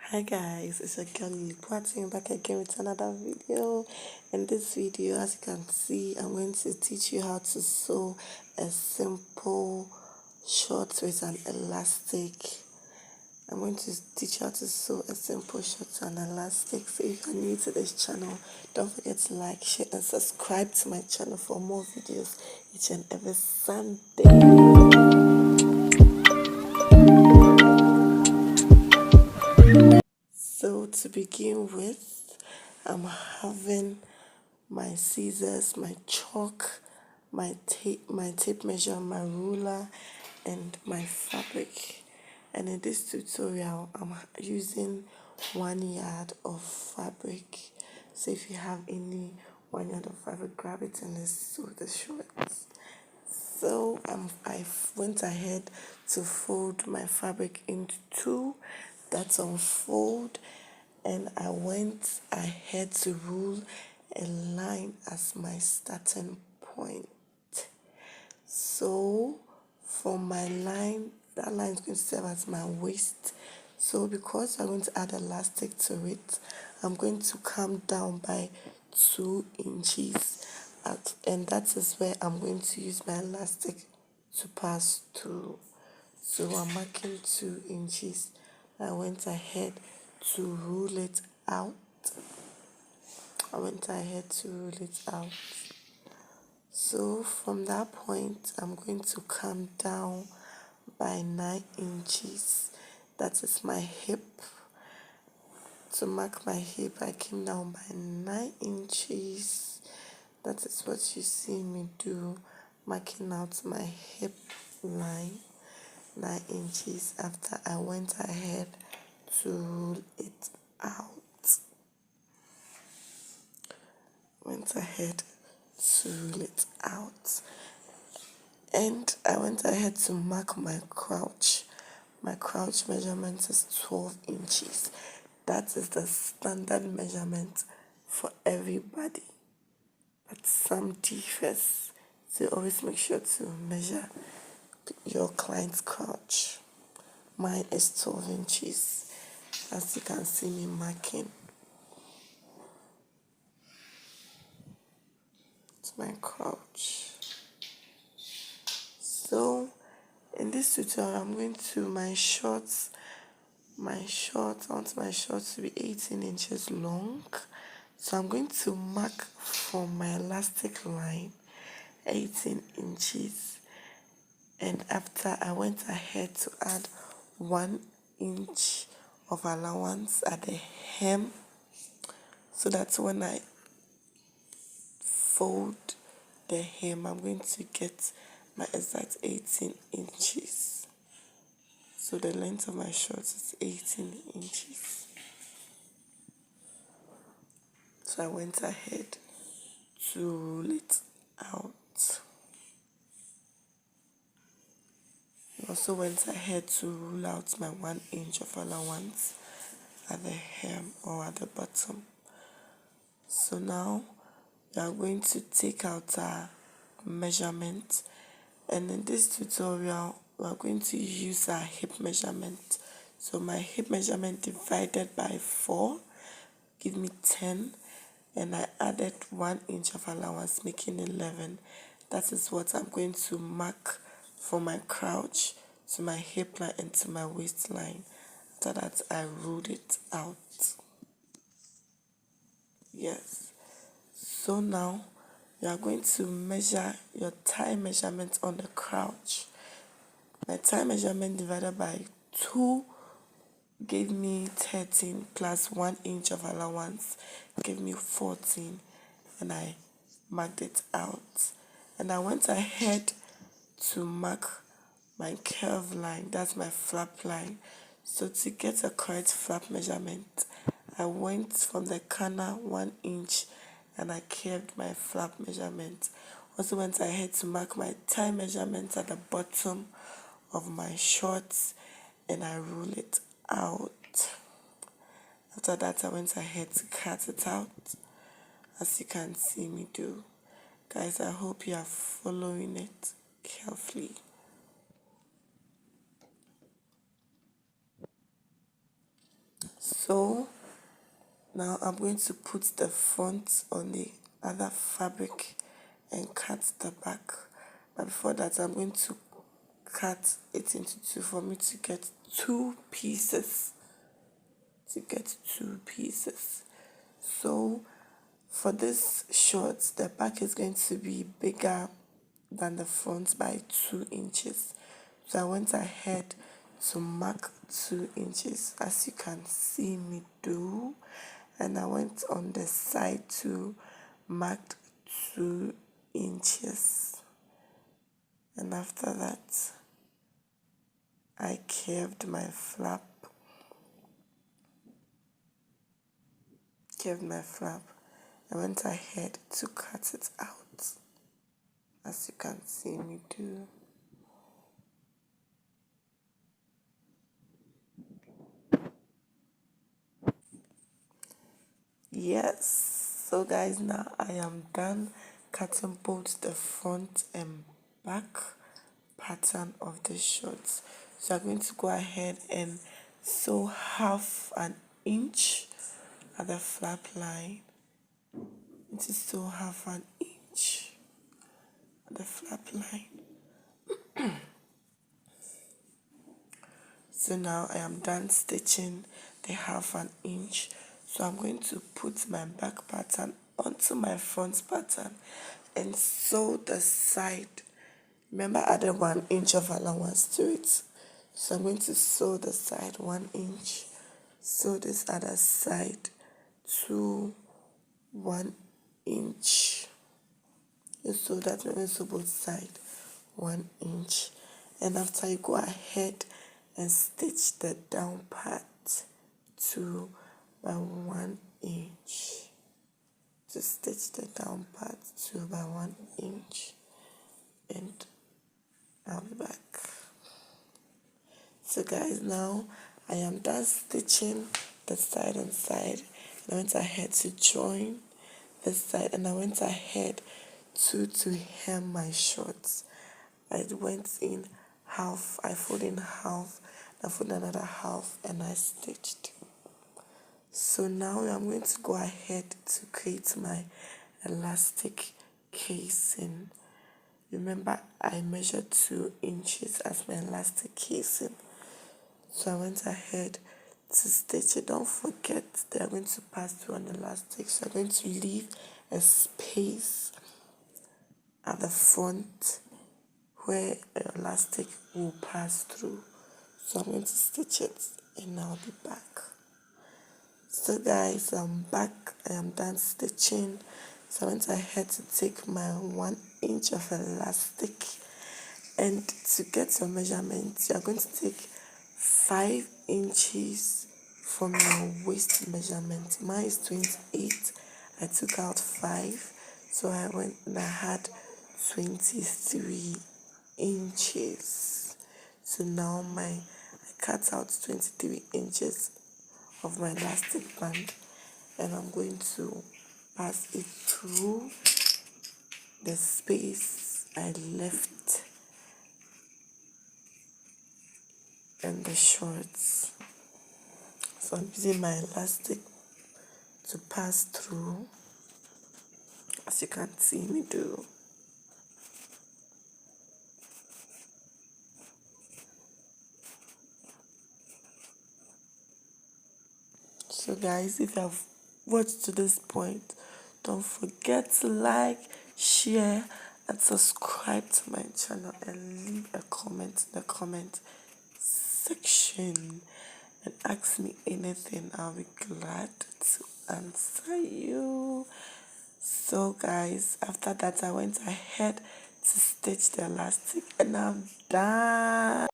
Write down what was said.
Hi guys, it's your girl Lily Poitin back again with another video. In this video, as you can see, I'm going to teach you how to sew a simple short with an elastic. I'm going to teach you how to sew a simple short with an elastic. So if you're new to this channel, don't forget to like, share and subscribe to my channel for more videos each and every Sunday. So to begin with, I'm having my scissors, my chalk, my tape measure, my ruler, and my fabric. And in this tutorial, I'm using 1 yard of fabric. So if you have any 1 yard of fabric, grab it and let's sew the shorts. So I went ahead to fold my fabric into two. That's unfold, and I went ahead to rule a line as my starting point. So for my line, that line is going to serve as my waist. So because I'm going to add elastic to it, I'm going to come down by 2 inches and that is where I'm going to use my elastic to pass through. So I'm marking 2 inches. I went ahead to rule it out. So from that point, I'm going to come down by 9 inches. That is my hip. To mark my hip, I came down by 9 inches. That is what you see me do, marking out my hip line, 9 inches. After I went ahead to rule it out. And I went ahead to mark my crouch. My crouch measurement is 12 inches. That is the standard measurement for everybody. But some differs. So always make sure to measure your client's crouch. Mine is 12 inches, as you can see me marking. It's my crouch. So in this tutorial, I'm going to my shorts. I want my shorts to be 18 inches long. So I'm going to mark from my elastic line 18 inches. And after I went ahead to add 1 inch of allowance at the hem. So that's when I fold the hem, I'm going to get my exact 18 inches. So the length of my shorts is 18 inches. So I went ahead to rule it out. I also went ahead to rule out my 1 inch of allowance at the hem or at the bottom. So now we are going to take out our measurement, and in this tutorial we are going to use our hip measurement. So my hip measurement divided by 4 give me 10, and I added 1 inch of allowance making 11. That is what I'm going to mark from my crouch to my hip line and to my waistline. After that I ruled it out. Yes. So now you are going to measure your thigh measurement on the crouch. My thigh measurement divided by 2 gave me 13 plus 1 inch of allowance gave me 14, and I marked it out. And I went ahead to mark my curve line, that's my flap line. So to get a correct flap measurement, I went from the corner 1 inch and I curved my flap measurement. Also went ahead to mark my thigh measurement at the bottom of my shorts and I rule it out. After that I went ahead to cut it out, as you can see me do. Guys, I hope you are following it carefully. So now I'm going to put the front on the other fabric and cut the back. But before that, I'm going to cut it into two for me to get two pieces. So for this short, the back is going to be bigger than the front by 2 inches. So I went ahead to mark 2 inches, as you can see me do, and I went on the side to mark 2 inches, and after that I curved my flap. I went ahead to cut it out, as you can see me do. Yes, so guys, now I am done cutting both the front and back pattern of the shorts. So I'm going to go ahead and sew half an inch at the flap line. It is sew half an inch at the flap line. So now I am done stitching the half an inch. So I'm going to put my back pattern onto my front pattern and sew the side. Remember, I added 1 inch of allowance to it. So I'm going to sew the side 1 inch. Sew this other side to 1 inch. So that when you sew both sides 1 inch. And after, you go ahead and stitch the down part to by 1 inch. To stitch the down part to by 1 inch, and I'll be back. So guys, now I am done stitching the side and side. And I went ahead to join this side, and I went ahead to hem my shorts. I went in half, I folded in half, I folded another half, and I stitched. So now I'm going to go ahead to create my elastic casing. Remember, I measured 2 inches as my elastic casing. So I went ahead to stitch it. Don't forget, they are going to pass through an elastic. So I'm going to leave a space at the front where the elastic will pass through. So I'm going to stitch it, and I'll be back. So guys, I'm back. I am done stitching. So I went ahead to take my 1 inch of elastic, and to get your measurement, you are going to take 5 inches from your waist measurement. Mine is 28. I took out 5, so I went and I had 23 inches. So now I cut out 23 inches of my elastic band, and I'm going to pass it through the space I left in the shorts. So I'm using my elastic to pass through, as you can see me do. So guys, if you have watched to this point, don't forget to like, share, and subscribe to my channel, and leave a comment in the comment section and ask me anything. I'll be glad to answer you. So guys, after that, I went ahead to stitch the elastic, and I'm done.